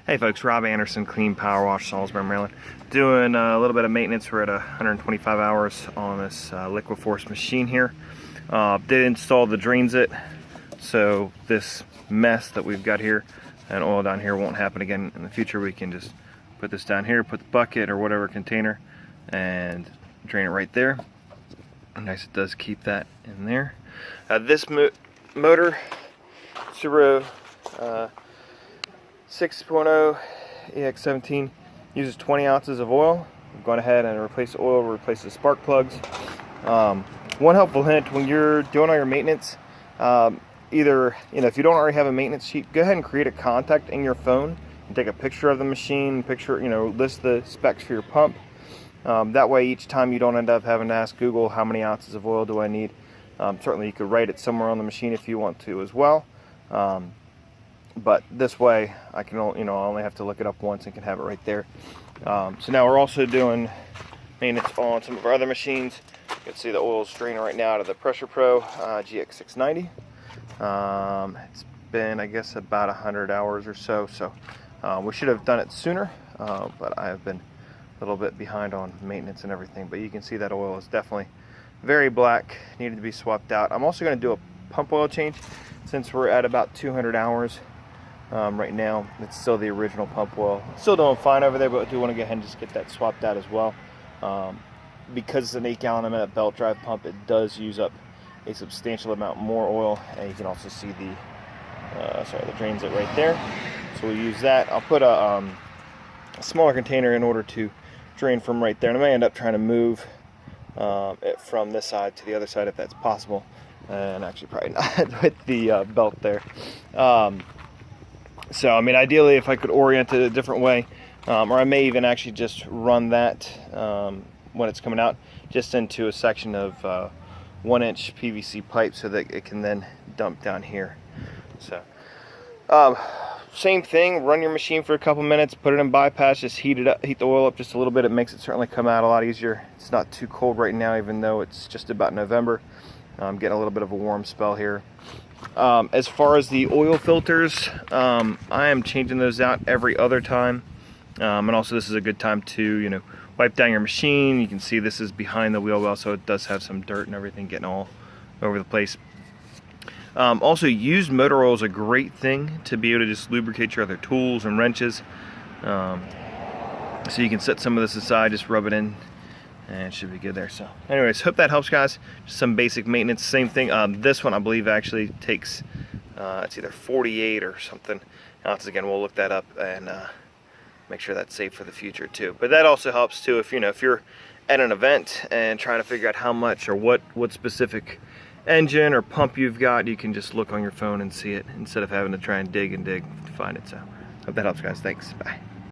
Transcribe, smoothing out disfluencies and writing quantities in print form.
Hey folks, Rob Anderson, Clean Power Wash, Salisbury, Maryland. Doing a little bit of maintenance. We're at 125 hours on this liquid force machine here. Did install the drainset, so this mess that we've got here and oil down here won't happen again in the future. We can just put this down here, put the bucket or whatever container, and drain it right there. Nice, it does keep that in there. This motor, Subaru EX690 EX17, uses 20 ounces of oil. I've gone ahead and replaced the oil, replaced the spark plugs. One helpful hint when you're doing all your maintenance, either, if you don't already have a maintenance sheet, go ahead and create a contact in your phone and take a picture of the machine, list the specs for your pump. That way each time you don't end up having to ask Google how many ounces of oil do I need. Certainly you could write it somewhere on the machine if you want to as well. But this way I can I only have to look it up once and can have it right there. So now we're also doing maintenance on some of our other machines. You can see the oil's draining right now out of the Pressure Pro GX690. It's been, I guess, about 100 hours or so, we should have done it sooner, but I have been a little bit behind on maintenance and everything. But you can see that oil is definitely very black, needed to be swapped out. I'm also going to do a pump oil change since we're at about 200 hours right now. It's still the original pump oil. Still doing fine over there, but I do want to go ahead and just get that swapped out as well. Because it's an 8-gallon-a-minute belt drive pump, it does use up a substantial amount more oil, and you can also see the drainset right there. So we'll use that. I'll put a smaller container in order to drain from right there, and I may end up trying to move it from this side to the other side if that's possible, and actually probably not with the belt there. So I mean, ideally if I could orient it a different way, or I may even actually just run that when it's coming out just into a section of 1-inch PVC pipe so that it can then dump down here. So same thing, run your machine for a couple minutes, put it in bypass, just heat the oil up just a little bit. It makes it certainly come out a lot easier. It's not too cold right now, even though it's just about November. I'm getting a little bit of a warm spell here. As far as the oil filters, I am changing those out every other time. And also this is a good time to, wipe down your machine. You can see this is behind the wheel well, so it does have some dirt and everything getting all over the place. Also, used motor oil is a great thing to be able to just lubricate your other tools and wrenches. So you can set some of this aside, just rub it in, and it should be good there. So anyways, hope that helps, guys. Just some basic maintenance. Same thing, this one I believe actually takes it's either 48 or something ounces. Again, we'll look that up and make sure that's safe for the future too. But that also helps too if if you're at an event and trying to figure out how much or what specific engine or pump you've got, you can just look on your phone and see it instead of having to try and dig to find it. So hope that helps, guys. Thanks. Bye.